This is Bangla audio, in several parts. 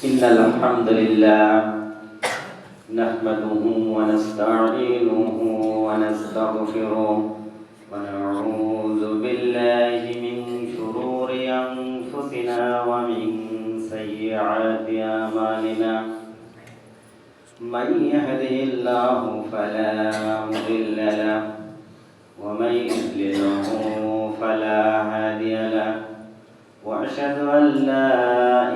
إن الحمد لله نحمده ونستعينه ونستغفره ونعوذ بالله من شرور أنفسنا ومن سيئات أعمالنا من يهده الله فلا مضل له ومن يضلله فلا هادي له وأشهد أن لا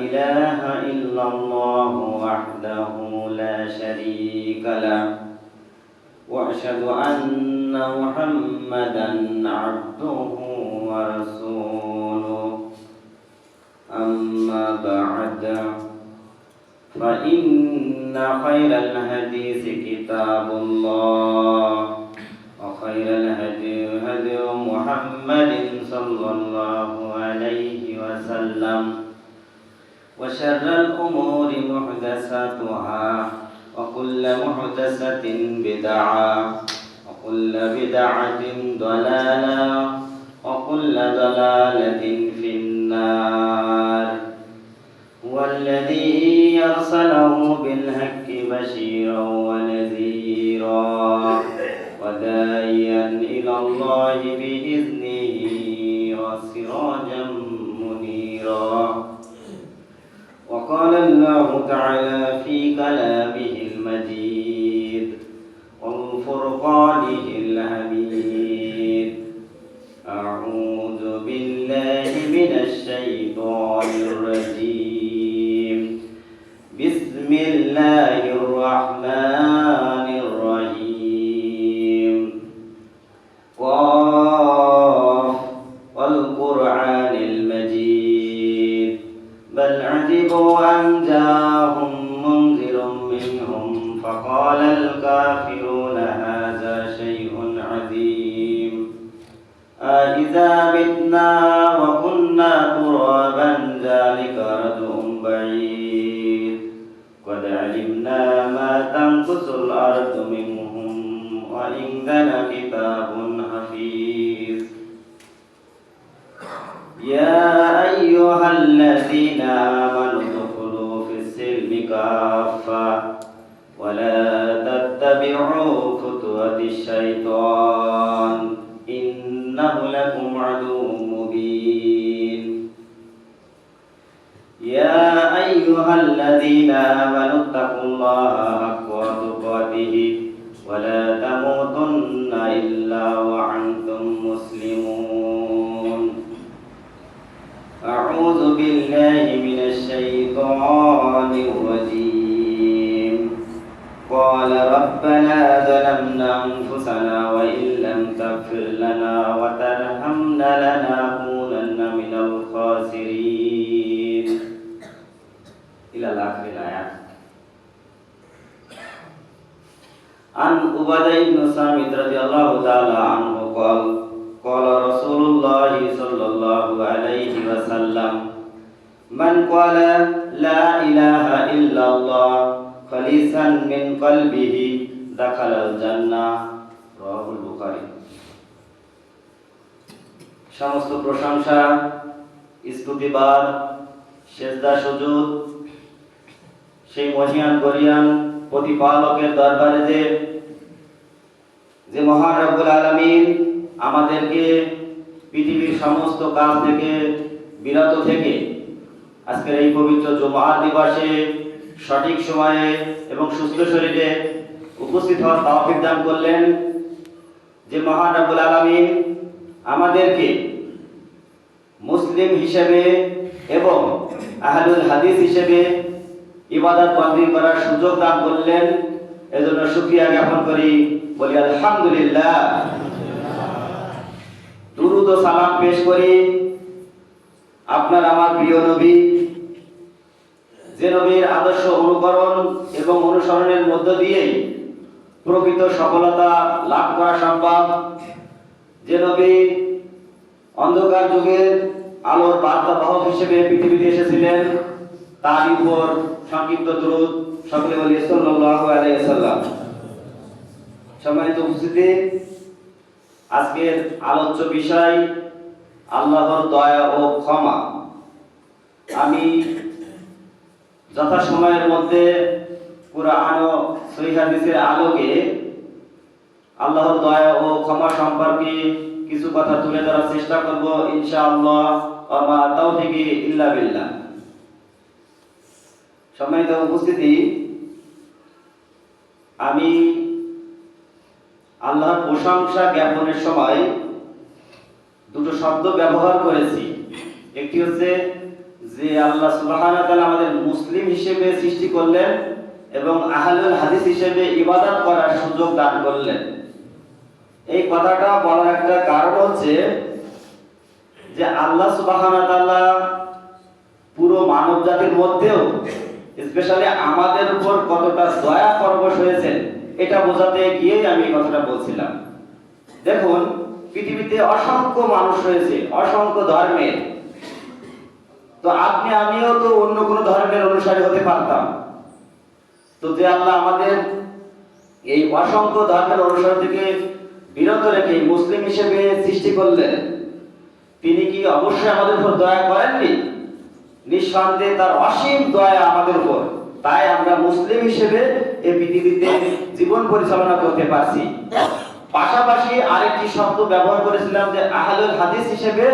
إله إلا الله وحده لا شريك له وأشهد أن محمدا عبده ورسوله أما بعد فإن خير الحديث كتاب الله وخير الهدي هدي محمد صلى الله عليه وسلم وشر الأمور محدثاتها وكل محدثة بدعة وكل بدعة ضلالة وكل ضلالة في النار والذي أرسله بالحق بشيرا ونذيرا وداعيا إلى الله بإذنه وسراجا منيرا وقال الله تعالى في كلامه المجيد والفرقانه الحميد أعوذ بالله من الشيطان الرجيم بسم الله الرحمن الرحيم قاف والقرآن المجيد بل عجبوا أن جاءهم منذر منهم فقال الكافرون هذا شيء عظيم أإذا متنا وكنا ترابا ذلك رجع بعيد قد علمنا ما تنقص الأرض منهم وعندنا كتاب حفيظ يا أيها الذين آمنوا ادخلوا في السلم كافة ولا تتبعوا خطوات الشيطان إنه لكم عدو مبين يا أيها الذين آمنوا اتقوا الله حق تقاته ولا تموتن إلا وأنتم مسلمون أعوذ بالله من الشيطان الرجيم قال ربنا ظلمنا أنفسنا وإن لم تغفر لنا وترحمنا لنكونن من الخاسرين إلى آخر الآيات. عن عبادة بن صامت رضي الله تعالى عنه قال رسول الله صلى الله عليه وسلم من قال لا إله إلا الله خالصا من قلبه دخل الجنة رواه البخاري. সমস্ত প্রশংসা স্তুতিবাদ সেজদা সুজুদ সেই মহিয়ান গরিয়ান প্রতিপালকের দরবারে যে মহান রব্বুল আলামিন আমাদেরকে পৃথিবীর সমস্ত কাজ থেকে বিরত থেকে আজকের এই পবিত্র জুমার দিবসে সঠিক সময়ে এবং সুস্থ শরীরে উপস্থিত হওয়ার তৌফিক দান করলেন, যে মহান রব্বুল আলামিন আমাদেরকে মুসলিম হিসেবে এবং আহলুল হাদিস হিসেবে ইবাদত বন্দেগী করার সুযোগ দান করলেন, এজন্য শুকরিয়া জ্ঞাপন করি, বলি আলহামদুলিল্লাহ। দুরূদ ও সালাম পেশ করি আপনার আমার প্রিয় নবী, যে নবীর আদর্শ অনুকরণ এবং অনুসরণের মধ্য দিয়েই প্রকৃত সফলতা লাভ করা সম্ভব, যে নবী অন্ধকার যুগের আলোর বার্তাবাহক হিসেবে পৃথিবীতে এসেছিলেন, তার উপর সংক্ষিপ্ত দুরূদ সকলে বলি সাল্লাল্লাহু আলাইহি ওয়াসাল্লাম। সম্মানিত উপস্থিতি, আজকের আলোচ্য বিষয় আল্লাহর দয়া ও ক্ষমা। আমি যথাসময়ের মধ্যে কুরআন ও সহিহ হাদিসের আলোকে আল্লাহর দয়া ও ক্ষমা সম্পর্কে কিছু কথা তুলে ধরার চেষ্টা করব ইনশাআল্লাহ। ওয়া মা তাওফিকি ইল্লা বিল্লাহ। সম্মানিত উপস্থিতি, আমি আল্লাহর প্রশংসা জ্ঞাপনের সময় দুটো শব্দ ব্যবহার করেছি। একটি হচ্ছে যে আল্লাহ সুবহানাহু ওয়া তাআলা আমাদের মুসলিম হিসেবে সৃষ্টি করলেন এবং আহলুল হাদিস হিসেবে ইবাদত করার সুযোগ দান করলেন। এই কথাটা বলার একটা কারণ হচ্ছে যে আল্লাহ সুবহানাহু ওয়া তাআলা পুরো মানব জাতির মধ্যেও স্পেশালি আমাদের উপর কতটা দয়া পরবশ হয়েছেন এটা বোঝাতে গিয়েই আমি এই কথাটা বলছিলাম। দেখুন, পৃথিবীতে অসংখ্য মানুষ রয়েছে, অসংখ্য ধর্মের। তো আপনি আমিও তো অন্য কোনো ধর্মের অনুসারী হতে পারতাম। তো যে আল্লাহ আমাদের এই অসংখ্য ধর্মের অনুসারী থেকে বিরত রেখে মুসলিম হিসেবে সৃষ্টি করলেন, তিনি কি অবশ্যই আমাদের উপর দয়া করেননি? নিঃসন্দেহে তার অসীম দয়া আমাদের উপর, তাই আমরা মুসলিম হিসেবে এই পৃথিবীতে জীবন পরিচালনা করতে পারছি। পাশাপাশি আরেকটি শব্দ ব্যবহার করেছিলাম যে আহলুল হাদিস হিসেবে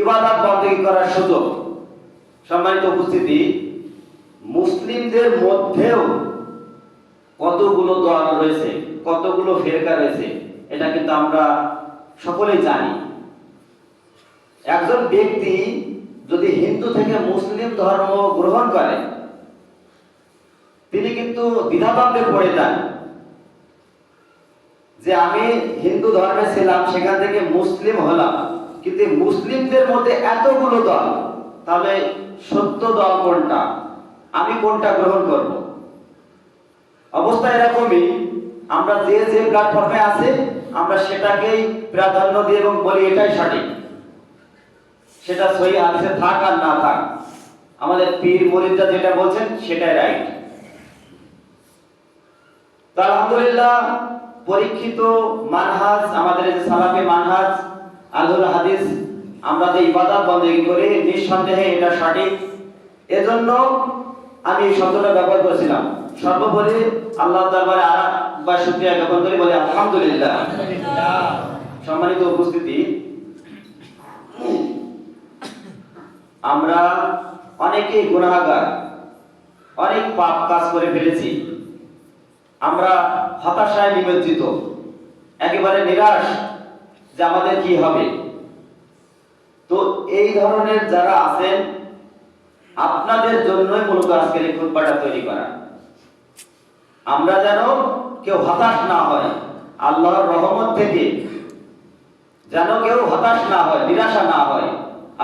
ইবাদত বন্দেগী করার সুযোগ। সম্মানিত উপস্থিতি, মুসলিমদের মধ্যেও কতগুলো দল রয়েছে, কতগুলো ফিরকা রয়েছে, এটা কিন্তু আমরা সকলেই জানি। একজন ব্যক্তি যদি হিন্দু থেকে মুসলিম ধর্ম গ্রহণ করে, তিনি কিন্তু দ্বিধাদ্বন্দ্বে পড়ে যান যে আমি হিন্দু ধর্মে ছিলাম, সেখান থেকে মুসলিম হলাম, কিন্তু মুসলিমদের মধ্যে এতগুলো দল, তাহলে সত্য দল কোনটা, আমি কোনটা গ্রহণ করব? অবস্থা এরকমই, আমরা যে যে প্ল্যাটফর্মে আছি আমরা সেটাকেই প্রাধান্য দিই এবং বলি এটাই সঠিক, সেটা সহিহ হাদিসে থাক আর না থাক, আমাদের পীর মুরিদরা যেটা বলছেন সেটাই রাইট। তো আলহামদুলিল্লাহ, পরীক্ষিত মানহাজ, আমাদের যে সালাফি মানহাজ আহলুল হাদিস, আমরা যে ইবাদত বন্দেগী করি নিঃসন্দেহে এটা সঠিক। এজন্য আমি এই শব্দটা ব্যবহার করেছিলাম। সর্বোপরি আল্লাহর দরবারে আরেকবার শুকরিয়া জ্ঞাপন করি, বলি আলহামদুলিল্লাহ। সম্মানিত উপস্থিতি, আমরা অনেকেই গুনাহগার, অনেক পাপ কাজ করে ফেলেছি, আমরা হতাশায় নিমজ্জিত, একেবারে নিরাশ যে আমাদের কি হবে। তো এই ধরনের যারা আছেন, আপনাদের জন্যই মূলত আজকের এই খুতবাটা তৈরি করা। আমরা যেন কেউ হতাশ না হয়, আল্লাহর রহমত থেকে যেন কেউ হতাশ না হয়, নিরাশা না হয়।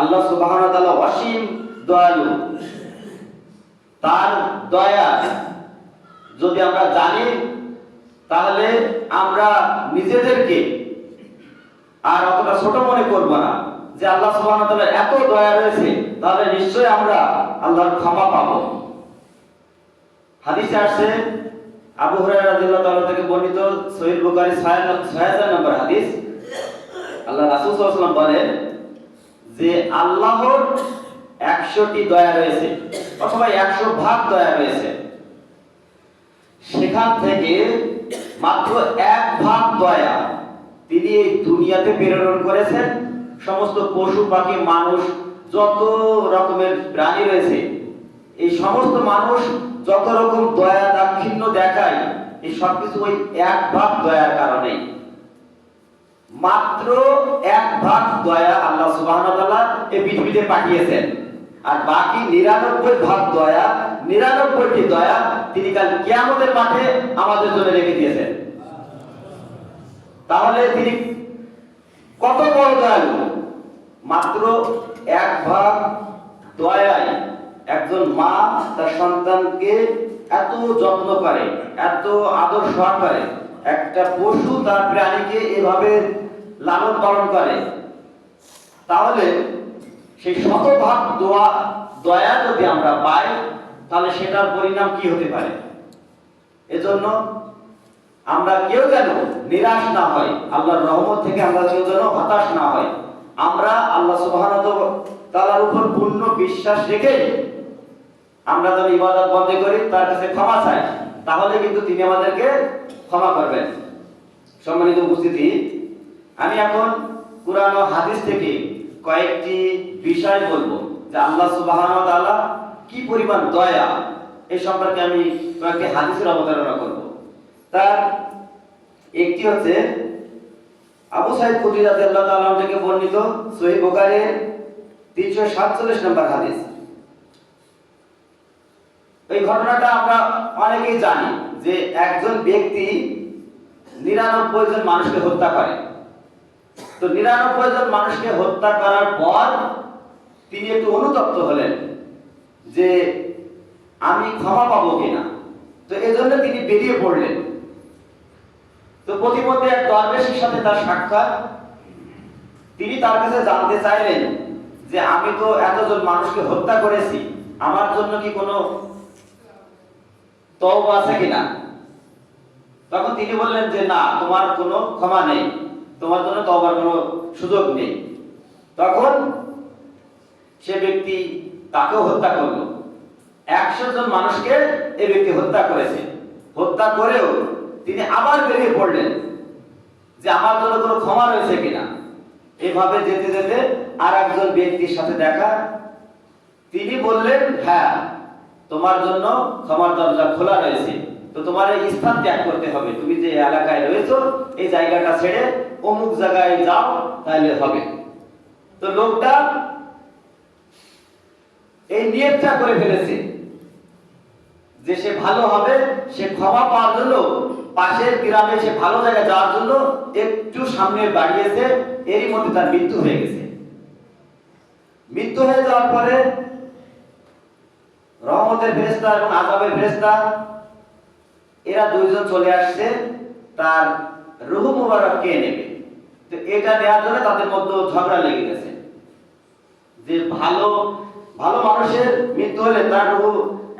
আল্লাহ সুবহানাহু ওয়া তাআলা অসীম দয়ালু, তার দয়া যদি আমরা জানি, তাহলে আমরা নিজেদেরকে আর অতটা ছোট মনে করব না যে আল্লাহ সুবহানাহু ওয়া তাআলার এত দয়া রয়েছে, তাহলে নিশ্চয়ই আমরা আল্লাহর ক্ষমা পাবো। হাদিসে আসছে, আবু হুরায়রা রাদিয়াল্লাহু তাআলা থেকে বর্ণিত, সহিহ বুখারী ৬০০০ নম্বর হাদিস, আল্লাহ রাসূল সাল্লাল্লাহু আলাইহি ওয়াসাল্লাম বলেন যে আল্লাহর ১০০টি দয়া রয়েছে অথবা ১০০ ভাগ দয়া রয়েছে, সেখান থেকে মাত্র ১ ভাগ দয়া তিনি এই দুনিয়াতে প্রেরণ করেছেন সমস্ত পশু পাখি মানুষ যত রকমের প্রাণী রয়েছে, এই সমস্ত মানুষ যত রকম দয়া দাক্ষিণ্য দেখায়, এই সবকিছু ওই ১ ভাগ দয়ার কারণেই। মাত্র ১ ভাগ দয়া আল্লাহ সুবহানাহু ওয়া তাআলা এই পৃথিবীতে পাঠিয়েছেন, আর বাকি ৯৯ ভাগ দয়া, ৯৯টি দয়া তিনি কাল কিয়ামতের মাঠে আমাদের জন্য রেখে দিয়েছেন। তাহলে তিনি কত বড় দয়ালু! মাত্র ১ ভাগ দয়ায় একজন মা তার সন্তানকে এত যত্ন করে, এত আদর সহকারে, একটা পশু তার প্রাণীকে এভাবে লালন পালন করে, তাহলে সেই শতভাগ দয়া যদি আমরা পাই, তাহলে সেটার পরিণাম কি হতে পারে? এজন্য আমরা কেউ যেন নিরাশ না হয়, আল্লাহর রহমত থেকে আমরা কেউ যেন হতাশ না হয়। আমরা আল্লাহ সুবহানাহু ওয়া তাআলার উপর পূর্ণ বিশ্বাস রেখে আমরা যখন ইবাদত বন্ধ করি, তার কাছে ক্ষমা চাই, তাহলে কিন্তু তিনি আমাদেরকে ক্ষমা করবেন। সম্মানিত উপস্থিতি, আমি এখন কুরআন ও হাদিস থেকে কয়েকটি বিষয় বলবো যে আল্লাহ সুবহানাহু ওয়া তাআলা কি পরিমাণ দয়া, এই সম্পর্কে আমি কয়েকটি হাদিসের অবতারণা করব। তার একটি হচ্ছে আবু সাঈদ খুদরি রাদিয়াল্লাহু তাআলা থেকে বর্ণিত সহিহ বুখারীর 347 নম্বর হাদিস। এই ঘটনাটা আমরা অনেকেই জানি যে একজন ব্যক্তি 99 জন মানুষকে হত্যা করে। তো 99 জন মানুষকে হত্যা করার পর তিনি একটু অনুতপ্ত হলেন যে আমি ক্ষমা পাবো কিনা। তো এজন্য তিনি বেরিয়ে পড়লেন। তো প্রতিমধ্যে এক দরবেশের সাথে তার সাক্ষাৎ। তিনি তার কাছে জানতে চাইলেন যে আমি তো এতজন মানুষকে হত্যা করেছি, আমার জন্য কি কোনো তওবা আছে কিনা। তখন তিনি বললেন যে না, তোমার কোনো ক্ষমা নেই, তোমার জন্য তওবার কোনো সুযোগ নেই। তখন সে ব্যক্তি তাকেও হত্যা করলো। 100 জন মানুষকে এই ব্যক্তি হত্যা করেছে। হত্যা করেও তিনি আবার বেরিয়ে পড়লেন যে আমার জন্য কোনো ক্ষমা রয়েছে কিনা। এভাবে যেতে যেতে আর একজন ব্যক্তির সাথে দেখা। তিনি বললেন হ্যাঁ, তোমার জন্য ক্ষমার দরজা খোলা রয়েছে, তো তোমার এই স্থান ত্যাগ করতে হবে, তুমি যে এলাকায় রয়েছো এই জায়গাটা ছেড়ে অমুক জায়গায় যাও, তাহলে হবে। তো লোকটা এই নিয়তটা করে ফেলেছে যে সে ভালো হবে, সে ক্ষমা পাওয়ার জন্য পাশের গ্রামে সে ভালো জায়গায় যাওয়ার জন্য একটু সামনে বাড়িয়েছে। এরই মধ্যে তার মৃত্যু হয়ে গেছে। মৃত্যু হয়ে যাওয়ার পরে রহমতের ফেরেশতা এবং আযাবের ফেরেশতা এরা দুইজন চলে আসছে তার রূহ মুবারক কে নেবে। তো এটা নেওয়ার জন্য তাদের মধ্যে ঝগড়া লেগে গেছে যে ভালো ভালো মানুষের মৃত্যু হলে তার রূহ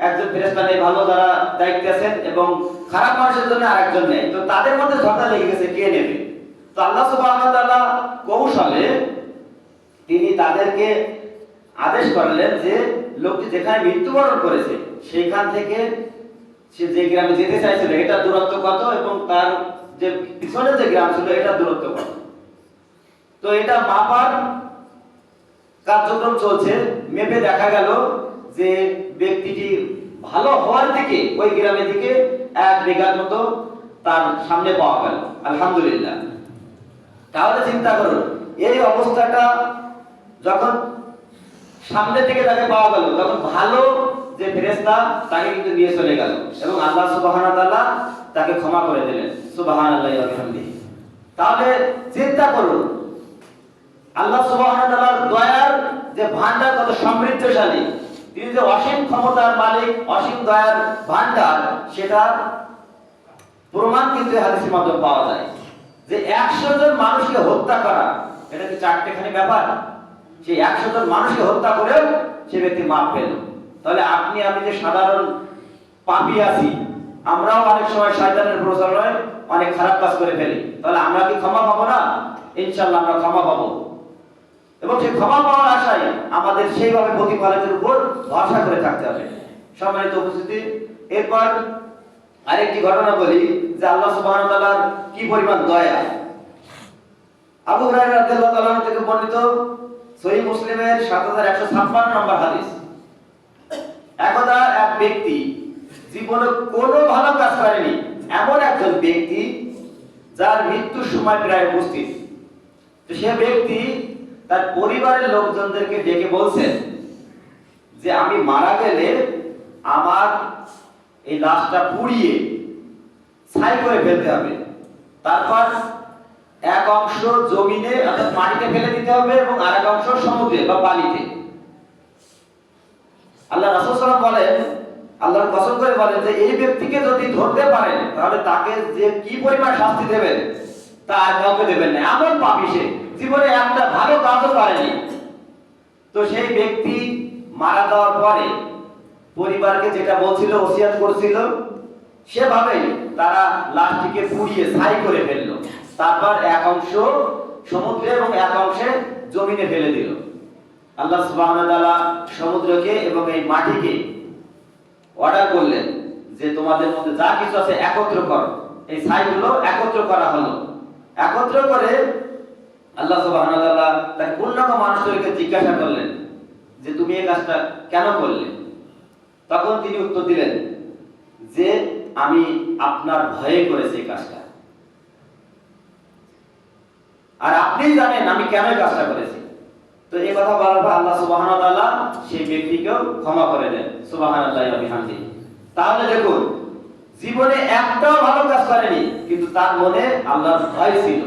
একজন ফেরেশতা নেই, ভালো যারা দায়িত্বে আছেন, এবং খারাপ মানুষের জন্য আরেকজন নেই। তো তাদের মধ্যে ঝগড়া লেগে গেছে কে নেবে। তো আল্লাহ সুবহানাহু ওয়া তাআলা কৌশলে তিনি তাদেরকে আদেশ করলেন যে লোকটি যেখানে মৃত্যুবরণ করেছে সেখান থেকে সে যে গ্রামে যেতে চাইছিল এটা দূরত্ব কত, এবং তার যে পিছনে যে গ্রাম ছিল এটা দূরত্ব কত। তো এটা মাপার কার্যক্রম চলছে। মেপে দেখা গেল যে ব্যক্তিটি ভালো হওয়ার দিকে ওই গ্রামের দিকে 1 বিঘার মতো তার সামনে পাওয়া গেল। আলহামদুলিল্লাহ। তাহলে চিন্তা করুন, এই অবস্থাটা যখন সামনে থেকে তাকে পাওয়া গেল, তখন ভালো যে ফেরেশতা তাকে কিন্তু নিয়ে চলে গেল এবং আল্লাহ সুবহানাহু ওয়া তাআলা তাকে ক্ষমা করে দিলেন। সুবহানাল্লাহি ওয়া বিহামদিহি। তাহলে চিন্তা করুন, আল্লাহ সুবহানাহু ওয়া তাআলার দয়ার যে ভান্ডার কত সমৃদ্ধশালী, তিনি যে অসীম ক্ষমতার মালিক, অসীম দয়ার ভান্ডার, সেটা প্রমাণ কিন্তু হাদিসের মাধ্যমে পাওয়া যায়। যে 100 জন মানুষকে হত্যা করা, এটা কি চারটেখানি ব্যাপার? সেই 100 জন মানুষকে হত্যা করেও সে ব্যক্তি মাফ পেল। তাহলে আপনি আমি যে সাধারণ পাপী আছি, আমরাও অনেক সময় শয়তানের প্ররোচনায় অনেক খারাপ কাজ করে ফেলি, তাহলে আমরা কি ক্ষমা পাবো না? ইনশাআল্লাহ আমরা ক্ষমা পাবো, এবং সেই ক্ষমা পাওয়ার আশায় আমাদের সেইভাবে প্রতিফলের উপর ভরসা করে থাকতে হবে। সম্মানিত উপস্থিতি, এরপর আরেকটি ঘটনা বলি যে আল্লাহ সুবহানাহু ওয়া তাআলার কি পরিমাণ দয়া। আবু হুরায়রা রাদিয়াল্লাহু তাআলা থেকে বর্ণিত সহিহ মুসলিমের 7156 নম্বর হাদিস। একদা এক ব্যক্তি জীবনে কোনো ভালো কাজ করেনি, এমন একজন ব্যক্তি যার মৃত্যুর সময় প্রায় উপস্থিত। তো সে ব্যক্তি তার পরিবারের লোকজনদেরকে ডেকে বলছেন যে আমি মারা গেলে আমার এই লাশটা পুড়িয়ে ছাই করে ফেলতে হবে, তারপর এক অংশ জমিনে অর্থাৎ মাটিতে ফেলে দিতে হবে এবং আরেক অংশ সমুদ্রে বা পানিতে। আল্লাহ রাসূল সাল্লাল্লাহু আলাইহি ওয়াসাল্লাম বলেন, আল্লাহর কসম করে বলেন যে এই ব্যক্তিকে যদি ধরতে পারেন তাহলে তাকে যে কি পরিমাণ শাস্তি দেবেন তা আর কাউকে দেবেন না। এমন পাপী সে, জীবনে একটা ভালো কাজও করেনি। তো সেই ব্যক্তি মারা যাওয়ার পরে পরিবারকে যেটা বলছিল, ওসিয়াত করছিল, সেভাবেই তারা লাশটিকে পুড়িয়ে ছাই করে ফেললো। তারপর এক অংশ সমুদ্রে এবং এক অংশে জমিনে ফেলে দিল। আল্লাহ সুবহানাহু ওয়া তাআলা সমুদ্রকে এবং এই মাটিকে অর্ডার করলেন যে তোমাদের মধ্যে যা কিছু আছে একত্র করো। এই ছাইগুলো একত্র করা হলো। একত্র করে আল্লাহ সুবহানাহু ওয়া তাআলা তাকে পূর্ণাঙ্গ মানুষদেরকে জিজ্ঞাসা করলেন যে তুমি এই কাজটা কেন করলে? তখন তিনি উত্তর দিলেন যে আমি আপনার ভয়ে করেছি এই কাজটা, আর আপনি জানেন আমি কেন এই কাজটা করেছি। তো এই কথা বলার পর আল্লাহ সুবহানাহু ওয়া তাআলা সেই ব্যক্তিকেও ক্ষমা করে দেন। সুবহানাল্লাহি ওয়া বিহামদিহি। তাহলে দেখুন, জীবনে একটাও ভালো কাজ করেনি, কিন্তু তার মনে আল্লাহর ভয় ছিল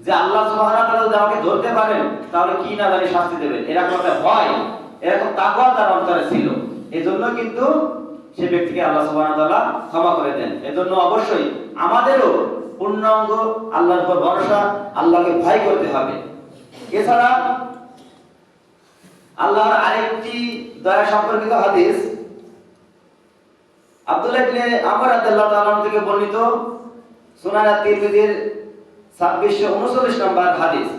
যে আল্লাহ সুবহানাহু ওয়া তাআলা যদি আমাকে ধরতে পারেন তাহলে কি না জানি শাস্তি দেবেন, এরকম একটা ভয়, এরকম তাকওয়া তার অন্তরে ছিল। এজন্য কিন্তু সে ব্যক্তিকে আল্লাহ সুবহানাহু ওয়া তাআলা ক্ষমা করে দেন। এজন্য অবশ্যই আমাদেরও পূর্ণাঙ্গ আল্লাহর উপর ভরসা, আল্লাহকে ভয় করতে হবে। এছাড়া আল্লাহর আরেকটি দয়া সম্পর্কিত হাদিস আব্দুল্লাহ ইবনে আমর রাদিয়াল্লাহু তাআলা থেকে বর্ণিত, সুনান আত-তিরমিজির 2639 নম্বর হাদিস।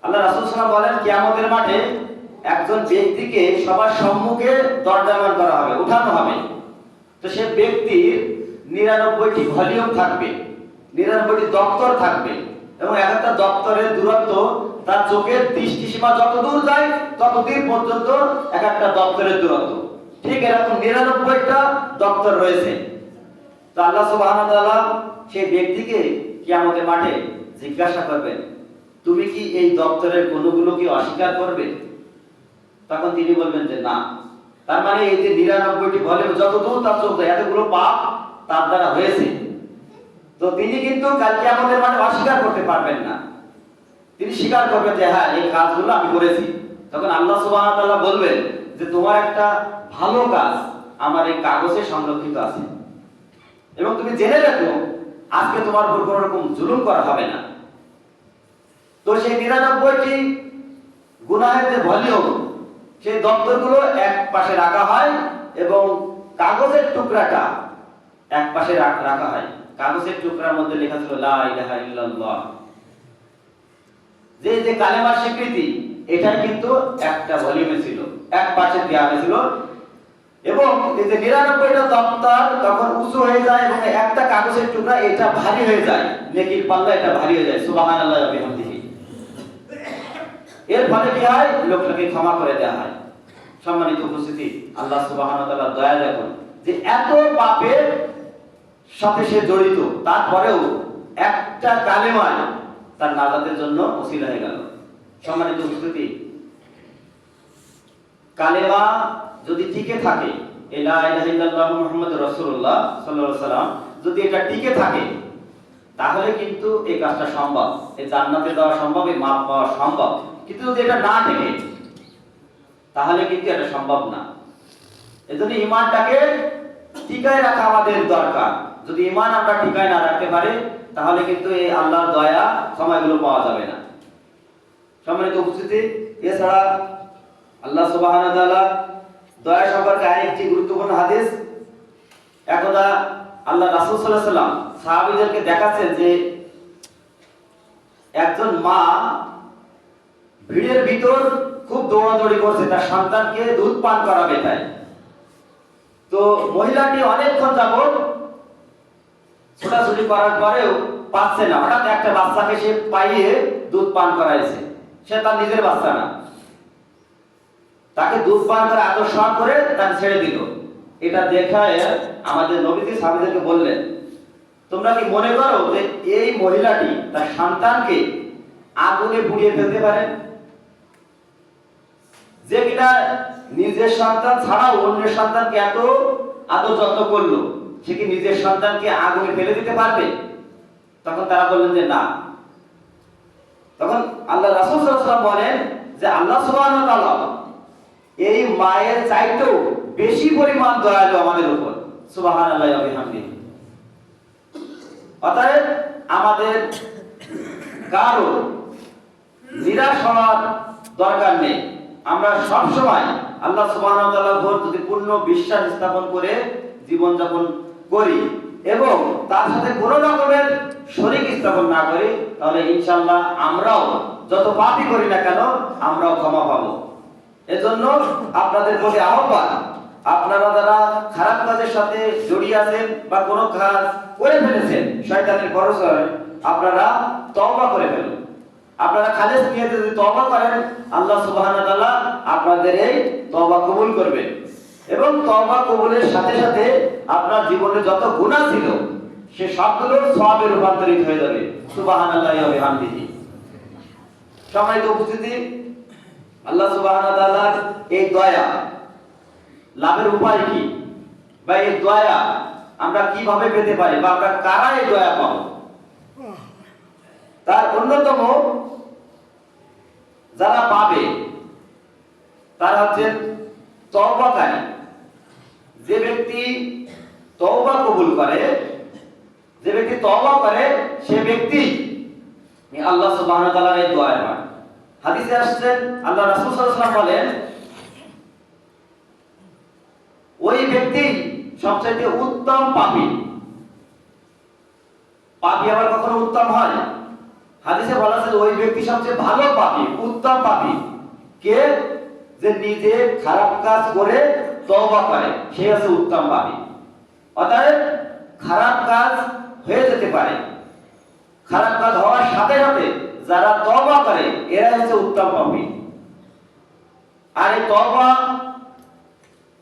আল্লাহ রাসূল সাল্লাল্লাহু আলাইহি ওয়াসাল্লাম বলেন, কিয়ামতের মাঠে একজন ব্যক্তিকে সবার সম্মুখে দণ্ডায়মান করা হবে, উঠানো হবে। তো সে ব্যক্তির 99টি ভলিউম থাকবে, 99টি দপ্তর থাকবে, এবং একটা দপ্তরের দূরত্ব তার চোখের দৃষ্টি সীমা যতদূর যায় ততদূর পর্যন্ত একটা দপ্তরের দূরত্ব। ঠিক এরকম 99টা দপ্তর রয়েছে। তো আল্লাহ সুবহানাহু ওয়া তাআলা সেই ব্যক্তিকে কিয়ামতের মাঠে জিজ্ঞাসা করবেন, তুমি কি এই দপ্তরের কোনগুলো কি অস্বীকার করবে? তখন তিনি বলবেন যে না। তার মানে এই যে 99টি ভলিউম যতদূর তার চোখ যায়, এতগুলো পাপ তার দ্বারা হয়েছে। তো তিনি কিন্তু কাল কিয়ামতের মাঠে অস্বীকার করতে পারবেন না। তিনি স্বীকার করবেন যে হ্যাঁ এই কাজগুলো আমি করেছি। তখন আল্লাহ সুবহানাহু ওয়া তাআলা বলবেন যে তোমার একটা ভালো কাজ আমার এই কাগজে সংরক্ষিত আছে, এবং তুমি জেনে রাখো আজকে তোমার উপর কোনো রকম জুলুম করা হবে না। তো সেই 99টি গুনাহের যে ভলিউম, সেই দপ্তরগুলো এক পাশে রাখা হয় এবং কাগজের টুকরাটা এক পাশে রাখা হয়। কাগজের টুকরার মধ্যে লেখা ছিল লা ইলাহা ইল্লাল্লাহ, যে যে কালেমার স্বীকৃতি, এটা কিন্তু একটা ভলিউমে ছিল, এক পাশে দেওয়া হয়েছিল। এবং এই যে 99টা দপ্তর তখন উঁচু হয়ে যায় এবং একটা কাগজের টুকরা এটা ভারী হয়ে যায়, নেকির পাল্লা এটা ভারী হয়ে যায়। সুবহানাল্লাহি ওয়া বিহামদিহি। এর ফলে কি হয়? লোকটাকে ক্ষমা করে দেওয়া হয়। সম্মানিত উপস্থিতি, আল্লাহ সুবহানাহু ওয়া তাআলা দয়া দেখুন যে এত পাপের সাথে সে জড়িত, তারপরেও একটা কালেমা তার নাজাতের জন্য ওসিলা হয়ে গেল। সম্মানিত উপস্থিতি, কালেমা যদি টিকে থাকে, লা ইলাহা ইল্লাল্লাহু মুহাম্মাদুর রাসূলুল্লাহ সাল্লাল্লাহু আলাইহি ওয়াসাল্লাম যদি এটা টিকে থাকে, তাহলে কিন্তু এই কাজটা সম্ভব, এই জান্নাতে যাওয়া সম্ভব, এই মাপ পাওয়া সম্ভব। কিন্তু যদি এটা না টিকে তাহলে কিন্তু এটা সম্ভব না। এজন্য ঈমানটাকে টিকায় রাখা আমাদের দরকার। যদি ঈমান আমরা টিকায় না রাখতে পারি তাহলে কিন্তু এই আল্লাহর দয়া সময়গুলো পাওয়া যাবে না। সম্মানিত উপস্থিতি, এছাড়া আল্লাহ সুবহানাহু ওয়া তাআলা দয়া সম্পর্কে আরেকটি গুরুত্বপূর্ণ হাদিস। একদা আল্লাহ রাসূল সাল্লাল্লাহু আলাইহি ওয়াসাল্লাম সাহাবীদেরকে দেখাচ্ছেন যে একজন মা ভিড়ের ভিতর খুব দৌড়াদৌড়ি করছে তার সন্তানকে দুধ পান করাবে তাই। তো মহিলাটি অনেকক্ষণ যাবত ছোটাছুটি করার পরেও পাচ্ছে না। হঠাৎ একটা বাচ্চাকে সে পাইয়ে দুধ পান করাইছে, সে তার নিজের বাচ্চা না, তাকে দুধ পান করে আদর সহ্য করে তাকে ছেড়ে দিল। এটা দেখায় আমাদের নবীজি সাহাবীদেরকে বললেন, তোমরা কি মনে করো যে এই মহিলাটি তার সন্তানকে আগুনে পুড়িয়ে ফেলতে পারে? যে কিনা নিজের সন্তান ছাড়াও অন্যের সন্তানকে এত আদর যত্ন করলো, সে কি নিজের সন্তানকে আগুনে ফেলে দিতে পারবে? তখন তারা বললেন যে না। তখন আল্লাহ রাসূল সাল্লাল্লাহু আলাইহি ওয়াসাল্লাম বলেন যে আল্লাহ সুবহানাহু ওয়া তাআলা এই মায়ের চাইতেও বেশি পরিমাণ দয়ালু আমাদের উপর। সুবহানাল্লাহি ওয়া বিহামদিহি। অতএব আমাদের কারো নিরাশ হওয়ার দরকার নেই। আমরা সব সময় আল্লাহ সুবহানাহু ওয়া তাআলার উপর যদি পূর্ণ বিশ্বাস স্থাপন করে জীবন যাপন করি এবং তার সাথে কোনো রকমের শরীক স্থাপন না করি, তাহলে ইনশাআল্লাহ আমরাও যত পাপই করি না কেন আমরাও ক্ষমা পাবো। এজন্য আপনাদের প্রতি আহ্বান, আপনারা যারা খারাপ কাজের সাথে জড়িয়ে আছেন বা কোনো কাজ করে ফেলেছেন শয়তানের ভরসায়, আপনারা তওবা করে ফেলুন। আপনারা খালেস নিয়তে যদি তওবা করেন, আল্লাহ সুবহানাহু ওয়া তাআলা আপনাদের এই তওবা কবুল করবেন এবং তওবা কবুলের সাথে সাথে আপনার জীবনে যত গুনাহ ছিল সে সবগুলো সওয়াবে রূপান্তরিত হয়ে যাবে। সুবহানাল্লাহি ওয়া বিহামদিহি। সম্মানিত উপস্থিতি, আল্লাহ সুবহানাহু ওয়া তাআলার এই দয়া লাভের উপায় কি, বা এই দয়া আমরা কিভাবে পেতে পারি, বা আমরা কারা এই দয়া পাবো? তার অন্যতম যারা পাবে তারা হচ্ছেন তওবাকারী। যে ব্যক্তি তওবা কবুল করে, যে ব্যক্তি তওবা করে, সে ব্যক্তি আল্লাহ সুবহানাহু ওয়া তাআলার এই দয়া পায়। হাদিসে আসছে আল্লাহ রাসূল সাল্লাল্লাহু আলাইহি ওয়াসাল্লাম বলেন, ওই ব্যক্তি সবচেয়ে উত্তম পাপী। পাপী আবার কখনো উত্তম হয়? হাদিসে বলা আছে ওই ব্যক্তি সবচেয়ে ভালো পাপী, উত্তম পাপী কে? যে নিজে খারাপ কাজ করে তওবা করে, সে হচ্ছে উত্তম পাপী। অতএব খারাপ কাজ হয়ে যেতে পারে, খারাপ কাজ হওয়ার সাথে সাথে যারা তওবা করে এরা হচ্ছে উত্তম পাপী। আর এই তওবা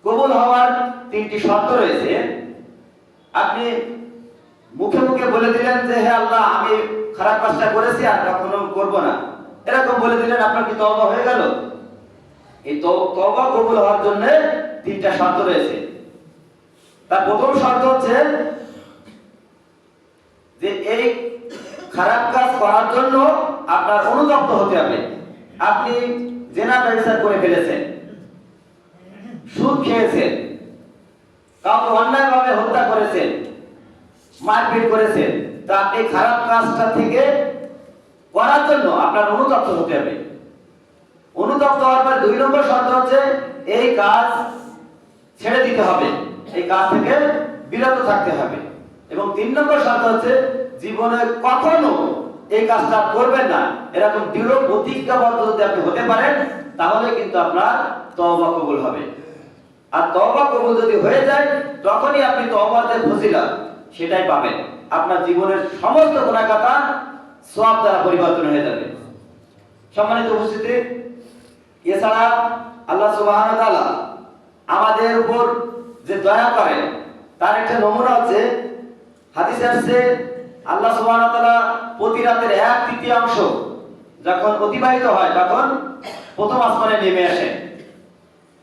কবুল হওয়ার তিনটি শর্ত রয়েছে। আপনি মুখে মুখে বলে দিলেন যে হে আল্লাহ, আমি খারাপ কাজটা করেছি আর কখনো করব না, এরকম বলে দিলেন, আপনার কি তওবা হয়ে গেল? এই তওবা কবুল হওয়ার জন্য তিনটা শর্ত রয়েছে। তার প্রথম শর্ত হচ্ছে যে এই খারাপ কাজ করার জন্য আপনার অনুতপ্ত হতে হবে। আপনি জেনা ব্যবচার করে ফেলেছেন, সুদ খেয়েছেন, কাউকে অন্যায়ভাবে হত্যা করেছেন, মারপিট করেছেন, তা আপনি খারাপ কাজটা থেকে করার জন্য আপনার অনুতপ্ত হতে হবে। অনুতপ্ত হওয়ার পর দুই নম্বর শর্ত হচ্ছে এই কাজ ছেড়ে দিতে হবে, এই কাজ থেকে বিরত থাকতে হবে। এবং তিন নম্বর শর্ত হচ্ছে জীবনে কখনো এই কাজটা করবেন না, এরকম দৃঢ় প্রতিজ্ঞাবদ্ধ যদি আপনি হতে পারেন, তাহলে কিন্তু আপনার তওবা কবুল হবে। আর তওবা কবুল যদি হয়ে যায়, তখনই আপনি তওবার যে ফজিলত সেটাই পাবেন। আপনার জীবনের সমস্ত গুনাহগাতা সওয়াব দ্বারা পরিবর্তন হয়ে যাবে। সম্মানিত উপস্থিতি, এছাড়া আল্লাহ সুবহানাহু ওয়া তাআলা আমাদের উপর যে দয়া করেন তার একটা নমুনা হচ্ছে হাদিসে আসছে আল্লাহ সুবহানাহু ওয়া তাআলা প্রতি রাতের 1/3 যখন অতিবাহিত হয় তখন প্রথম আসমানে নেমে আসেন।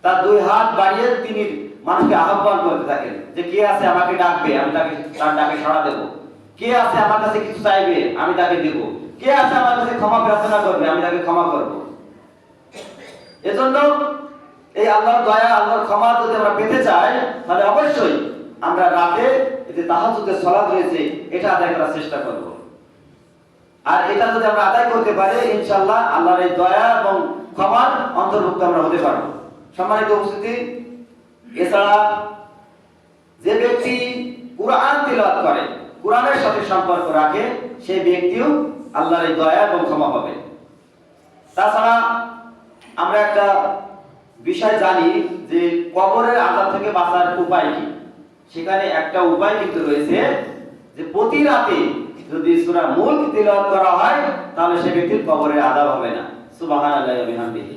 তার দুই হাত বাড়িয়ে তিনি মানুষকে আহ্বান করতে থাকেন যে কে আছে আমাকে ডাকবে, আমি তাকে তার ডাকে সাড়া দেব। কে আছে আমার কাছে কিছু চাইবে, আমি তাকে দেব। কে আছে আমার কাছে ক্ষমা প্রার্থনা করবে, আমি তাকে ক্ষমা করব। এজন্য এই আল্লাহর দয়া, আল্লাহর ক্ষমা যদি আমরা পেতে চাই, তাহলে অবশ্যই আমরা রাতে যে তাহাজ্জুদের সালাত রয়েছে এটা আদায় করার চেষ্টা করব। আর এটা যদি আমরা আদায় করতে পারি, ইনশাআল্লাহ আল্লাহর এই দয়া এবং ক্ষমার অন্তর্ভুক্ত আমরা হতে পারব। সম্মানিত উপস্থিতি, এছাড়া যে ব্যক্তি কুরআন তিলাওয়াত করে, কুরআনের সাথে সম্পর্ক রাখে, সেই ব্যক্তিও আল্লাহর এই দয়া এবং ক্ষমা পাবে। তাছাড়া আমরা একটা বিষয় জানি যে কবরের আযাব থেকে বাঁচার উপায় কি। সেখানে একটা উপায় কিন্তু রয়েছে যে প্রতি রাতে যদি সূরা মুলক তিলাওয়াত করা হয়, তাহলে সে ব্যক্তির কবরের আযাব হবে না। সুবহানাল্লাহি ওয়া বিহামদিহি।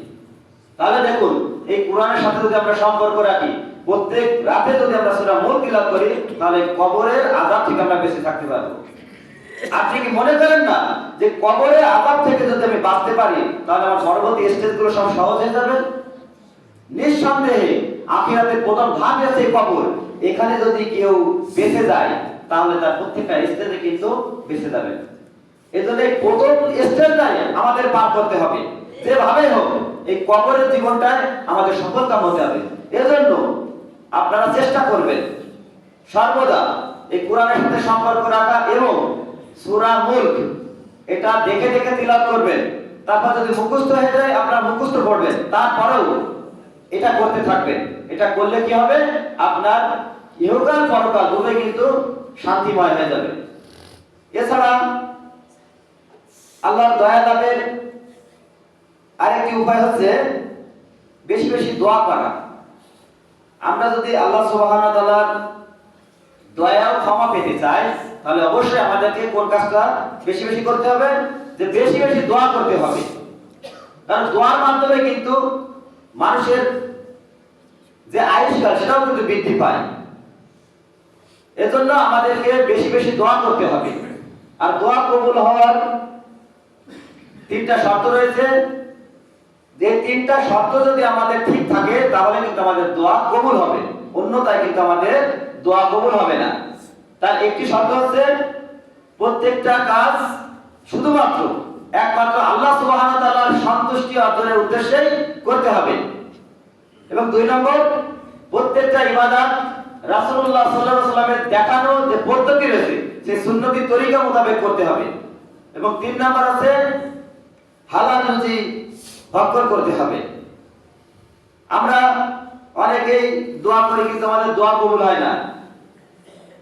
তাহলে দেখুন, এই কোরআনের সাথে যদি আমরা সম্পর্ক রাখি, প্রত্যেক রাতে যদি আমরা সূরা মুলক তিলাওয়াত করি, তাহলে কবরের আযাব থেকে আমরা বেঁচে থাকতে পারবো। আপনি কি মনে করেন না যে কবরের আযাব থেকে যদি আমি বাঁচতে পারি, তাহলে আমার পরবর্তী স্টেজগুলো সব সহজ হয়ে যাবে? নিঃসন্দেহে আখিরাতের প্রথম ধাপ আছে কবর। এখানে যদি কেউ বেঁচে যায়, তাহলে তার প্রত্যেকটা স্টেজে কিন্তু বেঁচে যাবে। এজন্য এই প্রথম স্টেজটাই আমাদের পার করতে হবে। যেভাবে হোক এই কবরের জীবনটাই আমাদের সফলতা হতে হবে। এজন্য আপনারা চেষ্টা করবেন সর্বদা এই কোরআনের সাথে সম্পর্ক রাখা এবং সূরা মুলক এটা দেখে দেখে তিলাওয়াত করবেন। তারপর যদি মুখস্থ হয়ে যায়, আপনারা মুখস্থ পড়বেন, তারপরেও এটা করতে থাকবেন। এটা করলে কি হবে? আপনার ইহকাল পরকাল দুটোই কিন্তু শান্তিময় হয়ে যাবে। এছাড়া আল্লাহর দয়া লাভের আরেকটি উপায় হচ্ছে বেশি বেশি দোয়া করা। আমরা যদি আল্লাহ সুবহানাহু ওয়া তাআলার দয়া ও ক্ষমা পেতে চাই, তাহলে অবশ্যই আমাদেরকে কোন কাজটা বেশি বেশি করতে হবে, যে বেশি বেশি দোয়া করতে হবে। কারণ দোয়ার মাধ্যমে কিন্তু মানুষের যে আয়ুষ্কাল সেটাও কিন্তু বৃদ্ধি পায়। এজন্য আমাদেরকে বেশি বেশি দোয়া করতে হবে। আর দোয়া কবুল হওয়ার তিনটা শর্ত রয়েছে, যে তিনটা শর্ত যদি আমাদের ঠিক থাকে তাহলে কিন্তু আমাদের দোয়া কবুল হবে, অন্যথায় কিন্তু আমাদের দোয়া কবুল হবে না। তার একটি শর্ত হচ্ছে প্রত্যেকটা কাজ শুধুমাত্র একমাত্র আল্লাহ সুবহানাহু ওয়া তাআলার সন্তুষ্টি অর্জনের উদ্দেশ্যেই করতে হবে। এবং 2 নম্বর, প্রত্যেকটা ইবাদত রাসূলুল্লাহ সাল্লাল্লাহু আলাইহি ওয়াসাল্লামের দেখানো যে পদ্ধতি রয়েছে সেই সুন্নতি তরিকা মোতাবেক করতে হবে। এবং 3 নম্বর আছে হালাল রুজি ভক্ষণ করতে হবে। আমরা অনেকেই দোয়া করি কিন্তু আমাদের দোয়া কবুল হয় না।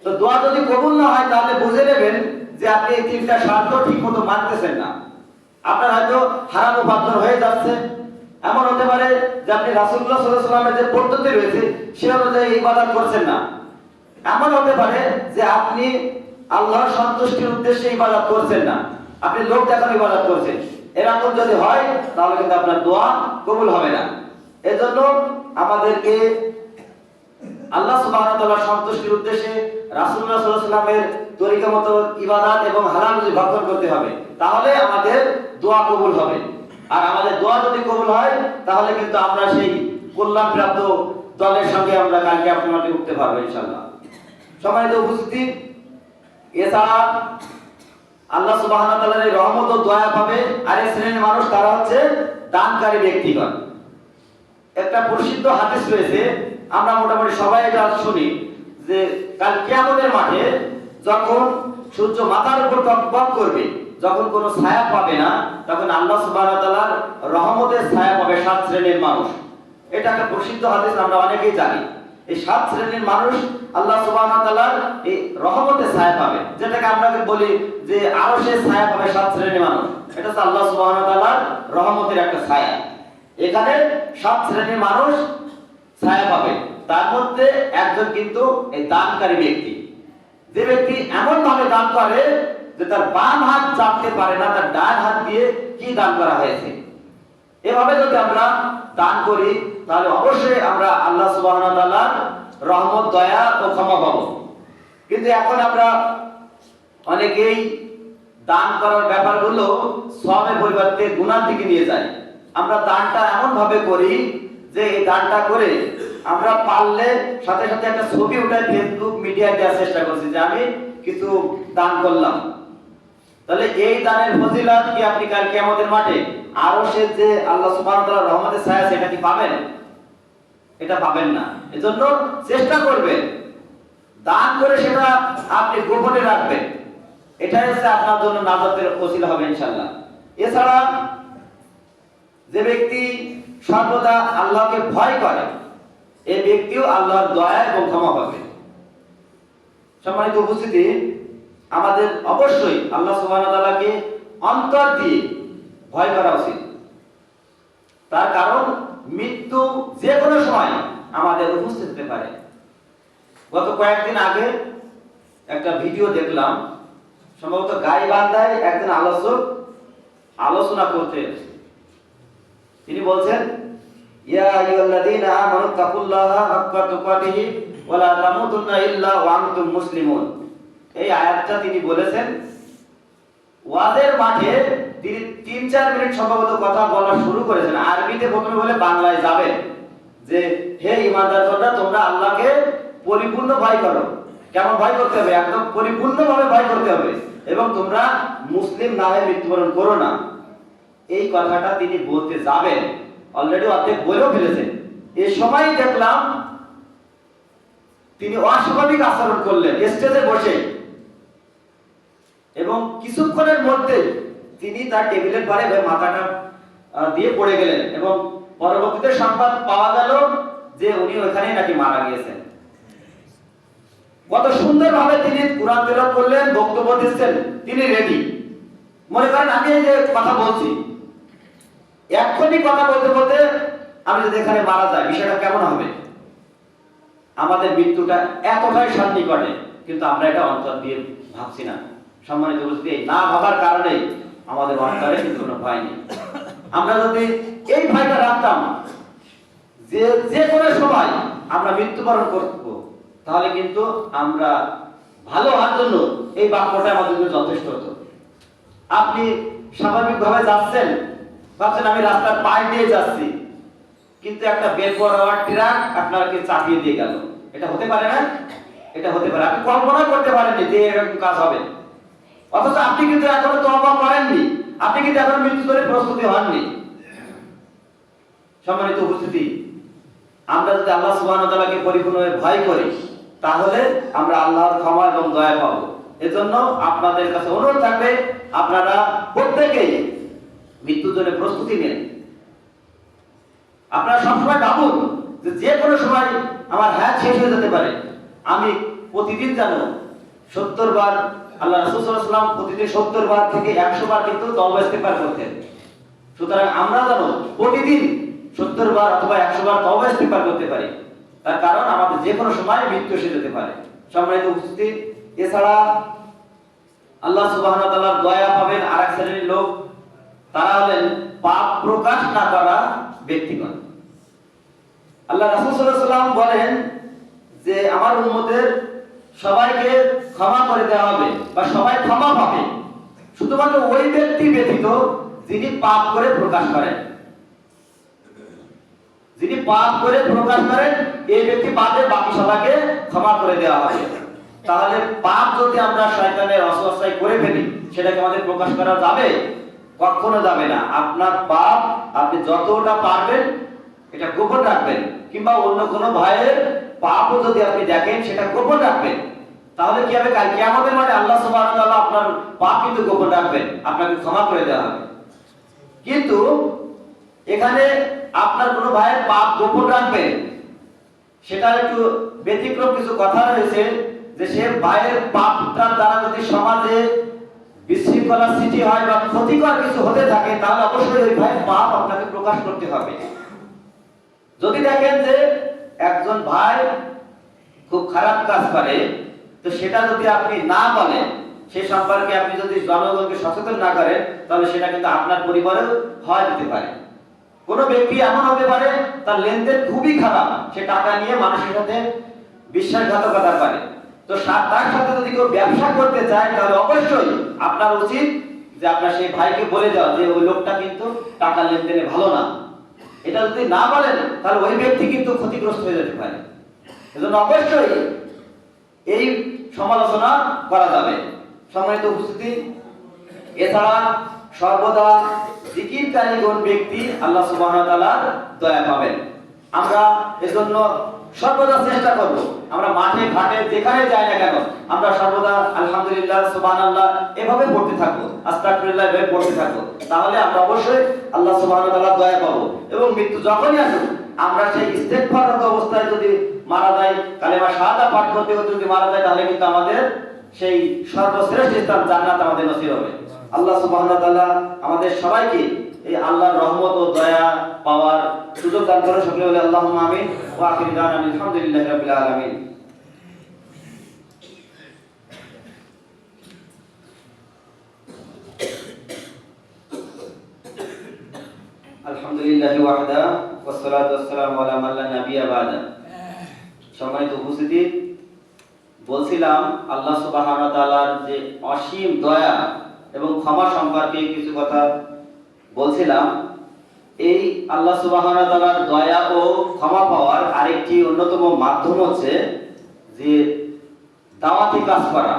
তো দোয়া যদি কবুল না হয় তাহলে বুঝে নেবেন যে আপনি এই তিনটা শর্ত ঠিকমতো মানতেছেন না। আপনার হয়তো হারাম উপার্জন হয়ে যাচ্ছে, এমন হতে পারে যে আপনি রাসূলুল্লাহ সাল্লাল্লাহু আলাইহি ওয়াসাল্লামের যে পদ্ধতি রয়েছে সে অনুযায়ী ইবাদত করছেন না। এমন হতে পারে যে আপনি আল্লাহর সন্তুষ্টির উদ্দেশ্যে ইবাদত করছেন না, আপনি লোক দেখানো ইবাদত করছেন। এরকম যদি হয় তাহলে কিন্তু আপনার দোয়া কবুল হবে না। এজন্য আমাদেরকে আল্লাহ সুবহানাহু ওয়া তাআলার সন্তুষ্টির উদ্দেশ্যে রাসূলুল্লাহ সাল্লাল্লাহু আলাইহি ওয়াসাল্লামের তরিকা মতো ইবাদত এবং হালাল রুজি ভক্ষণ করতে হবে, তাহলে আমাদের দোয়া কবুল হবে। আর আমাদের দোয়া যদি কবুল হয় তাহলে কিন্তু আমরা সেই কল্যাণপ্রাপ্ত দলের সঙ্গে আমরা কালকে আপনাকে উঠতে পারবো ইনশাআল্লাহ। সম্মানিত উপস্থিতি, এছাড়া আল্লাহ সুবহানাহু ওয়া তাআলার রহমত ও দয়া পাবে আরেক শ্রেণীর মানুষ, তারা হচ্ছে দানকারী ব্যক্তিগণ। একটা প্রসিদ্ধ হাদিস রয়েছে, আমরা মোটামুটি সবাই এটা শুনি, যে কাল কিয়ামতের মাঠে যখন সূর্য মাথার উপর টকবক করবে, যখন কোনো ছায়া পাবে না, তখন আল্লাহ সুবহানাহু ওয়া তাআলার রহমতের ছায়া পাবে 7 শ্রেণীর মানুষ। এটা একটা প্রসিদ্ধ হাদিস, আমরা অনেকেই জানি। এই 7 শ্রেণীর মানুষ আল্লাহ সুবহানাহু ওয়া তাআলার এই রহমতের ছায়া পাবে, যেটাকে আমরা বলি যে আরশের ছায়া পাবে 7 শ্রেণীর মানুষ। এটা হচ্ছে আল্লাহ সুবহানাহু ওয়া তাআলার রহমতের একটা ছায়া। এখানে 7 শ্রেণীর মানুষ ছায়া পাবে, তার মধ্যে একজন কিন্তু এই দানকারী ব্যক্তি। যে ব্যক্তি এমন ভাবে দান করে যে তার বাম হাত চাপতে পারে না, তার ডান হাত দিয়ে কি দান করা হয়েছে। এভাবে যদি আমরা দান করি তাহলে অবশ্যই আমরা আল্লাহ সুবহানাহু ওয়া তাআলার রহমত, দয়া ও ক্ষমা পাবো। কিন্তু এখন আমরা অনেকেই দান করার ব্যাপারগুলো সওয়াবের পরিবর্তে গুনার দিকে নিয়ে যাই। আমরা দানটা এমন ভাবে করি যে এই দানটা করে আমরা পারলে সাথে সাথে একটা ছবি উঠাই ফেসবুক মিডিয়ায় দেওয়ার চেষ্টা করছি যে আমি কিছু দান করলাম। তাহলে এই দানের ফজিলত কি আপনি কাল কিয়ামতের মাঠে আরশের যে আল্লাহ সুবহানাহু ওয়া তাআলার রহমতের ছায়া সেটা কি পাবেন? এটা পাবেন না। এজন্য চেষ্টা করবেন দান করে সেটা আপনি গোপনে রাখবেন, এটাই হচ্ছে আপনার জন্য নাজাতের ওসিলা হবে ইনশাআল্লাহ। এছাড়া যে ব্যক্তি সর্বদা আল্লাহকে ভয় করে, এই ব্যক্তিও আল্লাহর দয়া এবং ক্ষমা পাবে। সম্মানিত উপস্থিতি, আমাদের অবশ্যই আল্লাহ সুবহানাহু ওয়া তাআলাকে অন্তর দিয়ে ভয় করা উচিত। তার কারণ মৃত্যু যে কোনো সময় আমাদের উপস্থিত হতে পারে। গত কয়েকদিন আগে একটা ভিডিও দেখলাম, সম্ভবত গাইবান্ধায় একজন আলোচক আলোচনা করতে, তিনি বলছেন, ইয়া আইয়ুহাল্লাযীনা আমানু তাকুল্লাহা হাক্কা তুকাতিহি ওয়া লা তামুতুন্না ইল্লা ওয়া আনতুম মুসলিমুন। এই আয়াতটা তিনি বলেছেন ওয়াজের মাঠে। তিনি 3-4 মিনিট সম্ভবত কথা বলা শুরু করেছেন আরবিতে, প্রথমে বলে বাংলায় যাবেন যে হে ঈমানদারগণরা, তোমরা আল্লাহকে পরিপূর্ণ ভয় করো। কেমন ভয় করতে হবে? একদম পরিপূর্ণভাবে ভয় করতে হবে, এবং তোমরা মুসলিম না হয়ে মৃত্যুবরণ করো না। এই কথাটা তিনি বলতে যাবেন, অলরেডি অর্ধেক বলেও ফেলেছেন। এই সময় দেখলাম তিনি অস্বাভাবিক আচরণ করলেন স্টেজে বসে, এবং কিছুক্ষণের মধ্যে তিনি তার টেবিলের পারে মাথাটা দিয়ে পড়ে গেলেন, এবং পরবর্তীতে সংবাদ পাওয়া গেল যে উনি ওখানেই নাকি মারা গিয়েছেন। কত সুন্দরভাবে তিনি কুরআন তেলাওয়াত করলেন, বক্তব্য দিচ্ছেন, তিনি রেডি। মনে করেন আমি এই যে কথা বলছি, এক্ষুনি কথা বলতে বলতে আমি যদি এখানে মারা যাই বিষয়টা কেমন হবে? আমাদের মৃত্যুটা এতটাই সন্নিকটে, কিন্তু আমরা এটা অন্তর দিয়ে ভাবছি না। সম্মানিত উপস্থিতি, না ভাবার কারণে আমাদের অন্তরে কিন্তু কোনো ভয় নেই। আমরা যদি এই ভয়টা রাখতাম যে যে কোনো সময় আমরা মৃত্যুবরণ করব, তাহলে কিন্তু আমরা ভালো হওয়ার জন্য এই বাক্যটা আমাদের জন্য যথেষ্ট হতো। আপনি স্বাভাবিকভাবে যাচ্ছেন, ভাবছেন আমি রাস্তার পাশ দিয়ে যাচ্ছি, কিন্তু একটা বেপরোয়া ট্রাক আপনাকে চাপিয়ে দিয়ে গেল। এটা হতে পারে না? এটা হতে পারে। আপনি কল্পনা করতে পারেননি যে এরকম কাজ হবে, অথচ আপনি কিন্তু এখনো তওবা করেননি, আপনি কিন্তু এখনো মৃত্যুর প্রস্তুতি হননি। সম্মানিত উপস্থিতি, আমরা যদি আল্লাহ সুবহানাহু ওয়া তাআলাকে পরিপূর্ণভাবে ভয় করি, তাহলে আমরা আল্লাহর ক্ষমা এবং দয়া পাবো। এজন্য আপনাদের কাছে অনুরোধ থাকবে, আপনারা প্রত্যেকেই মৃত্যুর জন্য প্রস্তুতি নেন। আপনারা সবসময় ভাবুন যে কোনো সময় আমার হায়াত শেষ হয়ে যেতে পারে। আমি প্রতিদিন জানো 70 বার, আল্লাহ রাসূল সাল্লাল্লাহু আলাইহি ওয়াসাল্লাম প্রতিদিন 70 বার থেকে 100 বার কিন্তু তওবা ইস্তেগফার করতেন। সুতরাং আমরা জানো প্রতিদিন 70 বার অথবা 100 বার তওবা ইস্তেগফার করতে পারি। তার কারণ আমাদের যে কোনো সময় মৃত্যু এসে যেতে পারে। সম্মানিত উপস্থিতি, এছাড়া আল্লাহ সুবহানাহু ওয়া তাআলার দয়া পাবেন আরেক শ্রেণীর লোক, তারা হলেন পাপ প্রকাশ না করা ব্যক্তিগণ। আল্লাহ রাসূল সাল্লাল্লাহু আলাইহি ওয়াসাল্লাম বলেন যে আমার উম্মতের সবাইকে ক্ষমা করে দেওয়া হবে বা সবাই ক্ষমা পাবে, শুধুমাত্র ওই ব্যক্তি ব্যতীত যিনি পাপ করে প্রকাশ করেন। যিনি পাপ করে প্রকাশ করেন এই ব্যক্তি বাদে বাকি সবাইকে ক্ষমা করে দেওয়া হবে। তাহলে পাপ যদি আমরা শয়তানের ওয়াসওয়াসায় করে ফেলি, সেটাকে আমাদের প্রকাশ করা যাবে? কখনো যাবে না। আপনার পাপ আপনি যতটা পারবেন এটা গোপন রাখবেন, কিংবা অন্য কোনো ভাইয়ের পাপও যদি আপনি দেখেন সেটা গোপন রাখবেন। তাহলে কি হবে? কাল কিয়ামতের মাঠে আল্লাহ সুবহানাহু ওয়া তাআলা আপনার পাপ কিন্তু গোপন রাখবেন, আপনাকে ক্ষমা করে দেওয়া হবে। কিন্তু এখানে আপনার কোনো ভাইয়ের পাপ গোপন রাখবেন, সেটা একটু ব্যতিক্রম কিছু কথা রয়েছে, যে সে ভাইয়ের পাপটার দ্বারা যদি সমাজে বিশৃঙ্খলা সৃষ্টি হয় বা ক্ষতিকর কিছু হতে থাকে, তাহলে অবশ্যই ওই ভাইয়ের পাপ আপনাকে প্রকাশ করতে হবে। যদি দেখেন যে একজন ভাই খুব খারাপ কাজ করে, তো সেটা যদি আপনি না বলেন, সে সম্পর্কে আপনি যদি জনগণকে সচেতন না করেন, তাহলে সেটা কিন্তু আপনার পরিবারেও হয় যেতে পারে। কোনো ব্যক্তি এমন হতে পারে তার লেনদেন খুবই খারাপ, সে টাকা নিয়ে মানুষের সাথে বিশ্বাসঘাতকতা করে, তো তার সাথে যদি কেউ ব্যবসা করতে চায়, তাহলে অবশ্যই আপনার উচিত যে আপনার সেই ভাইকে বলে দেওয়া যে ওই লোকটা কিন্তু টাকা লেনদেনে ভালো না। এটা যদি না বলেন, তাহলে ওই ব্যক্তি কিন্তু ক্ষতিগ্রস্ত হয়ে যেতে পারে। এজন্য অবশ্যই এই সমালোচনা করা যাবে। সম্মানিত উপস্থিতি, এছাড়া সর্বদা জিকিরকারীগণ ব্যক্তি আল্লাহ সুবহানাহু ওয়া তাআলার দয়া পাবেন। আমরা এজন্য সর্বদা চেষ্টা করব, আমরা মাঠে ঘাটে যেখানে যাই না কেন, আমরা সর্বদা আলহামদুলিল্লাহ, সুবহানাল্লাহ এভাবে পড়তে থাকবো, আস্তাগফিরুল্লাহ এভাবে পড়তে থাকবো। তাহলে আমরা অবশ্যই আল্লাহ সুবহানাহু ওয়া তাআলার দয়া পাবো। এবং মৃত্যু যখনই আসুক, আমরা সেই ইস্তেগফাররত অবস্থায় যদি মারা যাই, কালেমা শাহাদাত পাঠ করতে করতে যদি মারা যাই, তাহলে কিন্তু আমাদের সেই সর্বশ্রেষ্ঠ স্থান জান্নাত আমাদের নসিব হবে। আল্লাহ সুবহানাহু ওয়া তাআলা আমাদের সবাইকে এই আল্লাহর রহমত ও দয়া পাওয়ার সুযোগ দান করুন। সকলে বলে আল্লাহুম্মা আমিন। ওয়া আখিরু দাওয়ানা আলহামদুলিল্লাহি রাব্বিল আলামিন। আলহামদুলিল্লাহি ওয়াহদা ওয়াসসালাতু ওয়াসসালামু আলা মান লা নাবিয়্যা বা'দা। সম্মানিত উপস্থিতি, বলছিলাম আল্লাহ সুবহানাহু ওয়া তাআলার যে অসীম দয়া এবং ক্ষমা সম্পর্কে কিছু কথা বলছিলাম। এই আল্লাহ সুবহানাহু ওয়া তাআলার দয়া ও ক্ষমা পাওয়ার আরেকটি অন্যতম মাধ্যম হচ্ছে যে দাওয়াতি কাজ করা,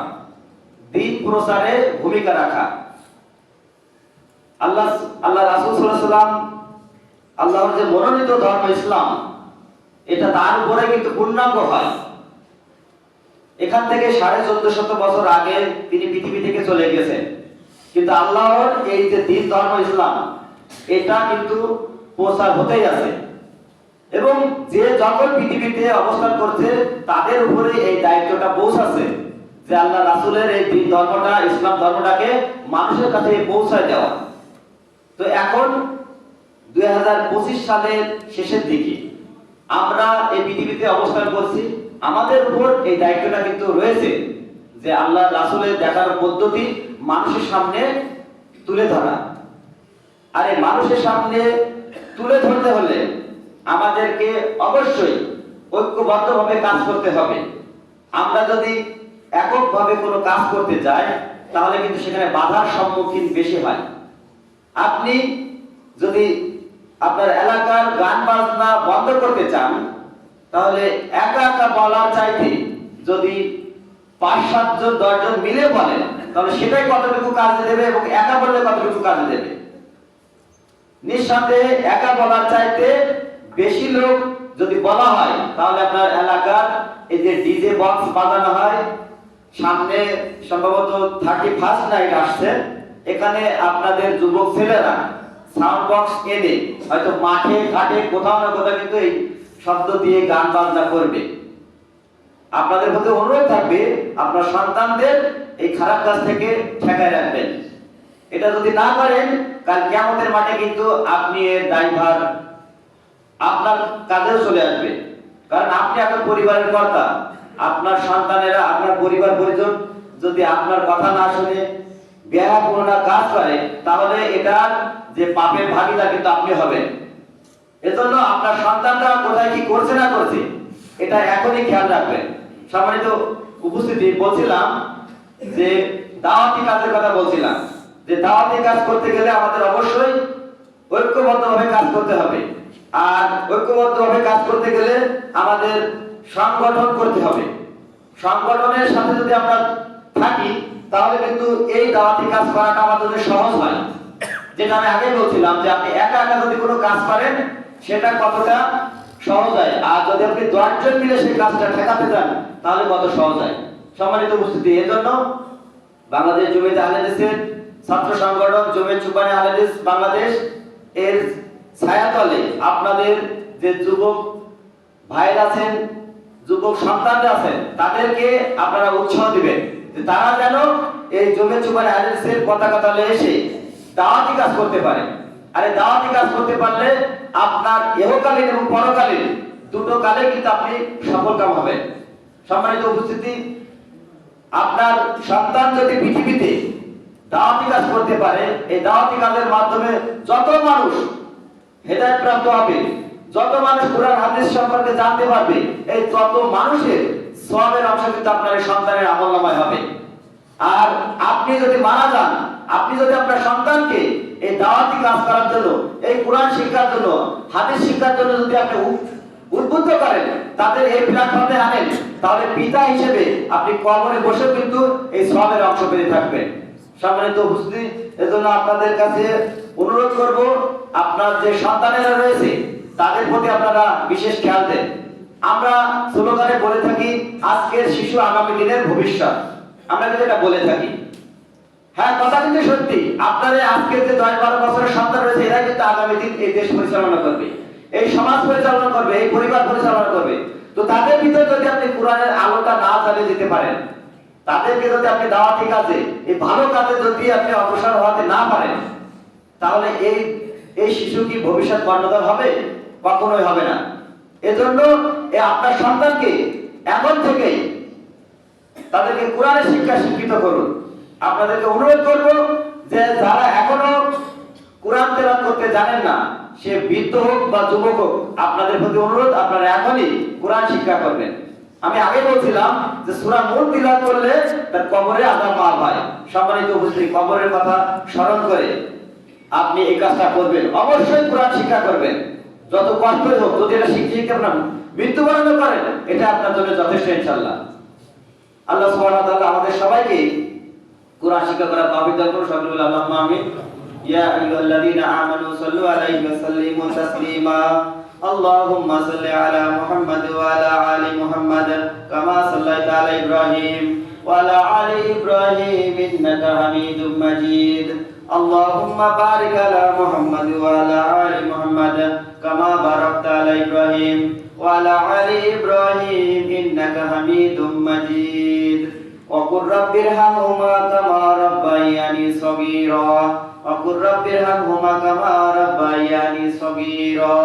দ্বীন প্রচারে ভূমিকা রাখা। আল্লাহ রাসূল সাল্লাল্লাহু আলাইহি ওয়াসাল্লাম, আল্লাহর যে মনোনীত ধর্ম ইসলাম, এটা তার উপরে কিন্তু পূর্ণাঙ্গ হয়। এখান থেকে 1450 বছর আগে তিনি পৃথিবী থেকে চলে গেছেন, কিন্তু আল্লাহর এই যে দ্বীন ধর্ম ইসলাম, এটা কিন্তু প্রচার হতেই আছে। এবং যে যখন পৃথিবীতে অবস্থান করছে, তাদের উপরে এই দায়িত্বটা পৌঁছাচ্ছে যে আল্লাহ রাসূলের এই দ্বীন ধর্মটা, ইসলাম ধর্মটাকে মানুষের কাছে পৌঁছায় দেওয়া। তো এখন 2025 সালের শেষের দিকে আমরা এই পৃথিবীতে অবস্থান করছি। আমাদের উপর এই দায়িত্বটা কিন্তু রয়েছে যে আল্লাহ রাসূলের দেখার পদ্ধতি মানুষের সামনে তুলে ধরা। আর এই মানুষের সামনে তুলে ধরতে হলে আমাদেরকে অবশ্যই ঐক্যবদ্ধভাবে কাজ করতে হবে। আমরা যদি এককভাবে কোনো কাজ করতে যাই তাহলে কিন্তু সেখানে বাধার সম্মুখীন বেশি হয়। আপনি যদি আপনার এলাকার গান বাজনা বন্ধ করতে চান তাহলে একা একা বলার চাইতে যদি 5-7 জন 10 জন মিলে বলেন তাহলে সেটাই কতটুকু কাজে দেবে এবং একা বললে কতটুকু কাজে দেবে। নিঃসন্দেহে একা বলার চাইতে বেশি লোক যদি বলা হয় তাহলে আপনার এলাকার এই যে ডিজে বক্স বাজানো হয়, সামনে সম্ভবত 31st নাইট আসছে, এখানে আপনাদের যুবক ছেলেরা সাউন্ড বক্স এনে হয়তো মাঠে ঘাটে কোথাও না কোথাও কিন্তু এই শব্দ দিয়ে গান বাজনা করবে। আপনাদের প্রতি অনুরোধ থাকবে আপনার সন্তানদের এই খারাপ কাজ থেকে ঠেকায় রাখবেন। এটা যদি না করেন কাল কিয়ামতের মাঠে কিন্তু আপনি এর দায়ভার আপনার কাঁধেও চলে আসবে। কারণ আপনি আপনার পরিবারের কর্তা। আপনার সন্তানেরা, আপনার পরিবার পরিজন যদি আপনার কথা না শুনে বেহায়াপূর্ণ কাজ করে তাহলে এটার যে পাপের ভাগীদার কিন্তু আপনি হবেন। এজন্য আপনার সন্তানরা কোথায় কি করছে না করছে এটা এখনই খেয়াল রাখবেন। সম্মানিত উপস্থিতি, বলছিলাম যে দাওয়াতি কাজের কথা বলছিলাম যে দাওয়াতি কাজ করতে গেলে আমাদের অবশ্যই ঐক্যবদ্ধভাবে কাজ করতে হবে। আর ঐক্যবদ্ধভাবে কাজ করতে গেলে আমাদের সংগঠন করতে হবে। সংগঠনের সাথে যদি আমরা থাকি তাহলে কিন্তু এই দাওয়াতি কাজ করাটা আমাদের জন্য সহজ হয়। যেটা আমি আগে বলছিলাম যে আপনি একা একা যদি কোনো কাজ করেন সেটা কতটা সহজ হয়, আর যদি আপনি 10 জন মিলে সেই কাজটা ঠেকাতে যান তাহলে কত সহজ হয়। সম্মানিত উপস্থিতি, এজন্য বাংলাদেশ জমিয়তে আহলে হাদিসের ছাত্র সংগঠন জমিয়ত চুবানী আহলে হাদিস বাংলাদেশ এর ছায়াতলে আপনাদের যে যুবক ভাইরা আছেন, যুবক সন্তানরা আছেন, তাদেরকে আপনারা উৎসাহ দিবেন যে তারা যেন এই জমিয়ত চুবানী আহলে হাদিসের পতাকা তলে এসে দাওয়াতি কাজ করতে পারে। আর এই দাওয়াতি কাজ করতে পারলে আপনার ইহকালীন এবং পরকালীন দুটো কালে কিন্তু আপনি সফলকাম হবেন। সম্মানিত উপস্থিতি, আপনার সন্তান যদি পৃথিবীতে দাওয়াতি কাজ করতে পারে, এই দাওয়াতি কাজের মাধ্যমে যত মানুষ হেদায়েত প্রাপ্ত হবে, যত মানুষ কোরআন হাদিস সম্পর্কে জানতে পারবে, এই যত মানুষের সওয়াবের অংশ কিন্তু আপনার এই সন্তানের আমলনামায় হবে। আর আপনি যদি মারা যান, আপনি যদি আপনার সন্তানকে এই দাওয়াতি কাজ করার জন্য, এই কোরআন শিক্ষার জন্য, হাদিস শিক্ষার জন্য যদি আপনি উদ্বুদ্ধ করেন, তাদের এই প্ল্যাটফর্মে আনেন, তাহলে পিতা হিসেবে আপনি কবরে বসে কিন্তু এই সওয়াবের অংশ পেয়ে থাকবেন। সম্মানিত উপস্থিতি, এজন্য আপনাদের কাছে অনুরোধ করব আপনার যে সন্তানেরা রয়েছে তাদের প্রতি আপনারা বিশেষ খেয়াল দেন। আমরা স্লোগানে বলে থাকি আজকের শিশু আগামী দিনের ভবিষ্যৎ, আমরা কিন্তু এটা বলে থাকি। হ্যাঁ, কথা কিন্তু সত্যি। আপনাদের আজকের যে 10-12 বছরের সন্তান রয়েছে এরা কিন্তু আগামী দিন এই দেশ পরিচালনা করবে, এই সমাজ পরিচালনা করবে, এই পরিবার পরিচালনা করবে। তো তাদের ভিতরে যদি আপনি কোরআনের আলোটা না জ্বালিয়ে দিতে পারেন, তাদেরকে যদি আপনি দাওয়াতি কাজে, এই ভালো কাজে যদি আপনি অগ্রসর হতে না পারেন, তাহলে এই শিশু কি ভবিষ্যৎ কর্ণধার হবে? কখনোই হবে না। এজন্য আপনার সন্তানকে এখন থেকে তাদেরকে কোরআনের শিক্ষা শিক্ষিত করুন। আপনাদেরকে অনুরোধ করব যে যারা এখনো কোরআন তেলাওয়াত করতে জানেন না, সে বৃদ্ধ হোক বা যুবক হোক, আপনাদের প্রতি অনুরোধ আপনারা এখনই কোরআন শিক্ষা করবেন। আমি আগে বলছিলাম যে সূরা মূল তিলাওয়াত করলে তার কবরে আযাব মাফ হয়। সম্মানিত উপস্থিতি, কবরের কথা স্মরণ করে আপনি এই কাজটা করবেন। অবশ্যই কোরআন শিক্ষা করবেন, যত কষ্টই হোক। যদি এটা শিখতে আপনার মৃত্যুবরণ করেন, এটা আপনার জন্য যথেষ্ট ইনশাআল্লাহ। আল্লাহ সুবহানাহু ওয়া তাআলা আমাদের সবাইকে কোরআন শিক্ষা করার তৌফিক দান করুন। সকলে বলি আল্লাহুম্মা আমিন। ইয়া আইয়ুহাল্লাযীনা আমানু সাল্লু আলাইহি ওয়া সাল্লিমু তাসলিমা। আল্লাহুম্মা সাল্লি আলা মুহাম্মাদ ওয়া আলা আলি মুহাম্মাদ কামা সাল্লাইতা আলা ইব্রাহিম ওয়া আলা আলি ইব্রাহিম ইন্নাকা হামিদুম মাজিদ। আল্লাহুম্মা বারিক আলা মুহাম্মাদ ওয়া আলা আলি মুহাম্মাদ কামা বারাকতা আলা ইব্রাহিম ওয়া আলা আলি ইব্রাহিম ইন্নাকা হামিদুম মাজিদ। وقل رب ارحمهما كما ربياني صغيرا وقل رب ارحمهما كما ربياني صغيرا।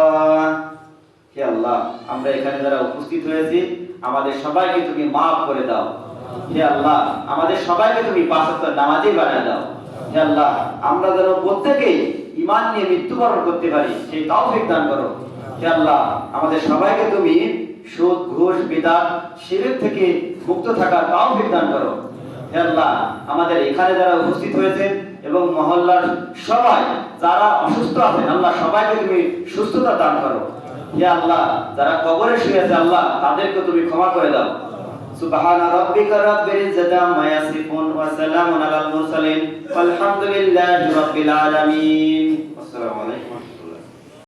হে আল্লাহ, আমরা এখানে যারা উপস্থিত হয়েছি আমাদের সবাইকে তুমি মাফ করে দাও। হে আল্লাহ, আমাদের সবাইকে তুমি পাঁচ ওয়াক্ত নামাজি বানিয়ে দাও। হে আল্লাহ, আমরা যেন প্রত্যেকেই ঈমান নিয়ে মৃত্যুবরণ করতে পারি সেই তৌফিক দান করো। হে আল্লাহ, আমাদের সবাইকে তুমি সুদ, ঘুষ, বিদআত, শিরক থেকে মুক্ত থাকার তৌফিক দান করো। হে আল্লাহ, আমাদের এখানে যারা উপস্থিত হয়েছেন এবং মহল্লার সবাই যারা অসুস্থ আছেন আল্লাহ সবাইকে তুমি সুস্থতা দান করো। হে আল্লাহ, যারা কবরে শুয়ে আছে আল্লাহ তাদেরকে তুমি ক্ষমা করে দাও। সুবহানা রাব্বিকা রাব্বিল ইজ্জাতি আম্মা ইয়াসিফুন ওয়া সালামুন আলাল মুরসালিন ওয়ালহামদুলিল্লাহি রাব্বিল আলামিন। আসসালামু আলাইকুম।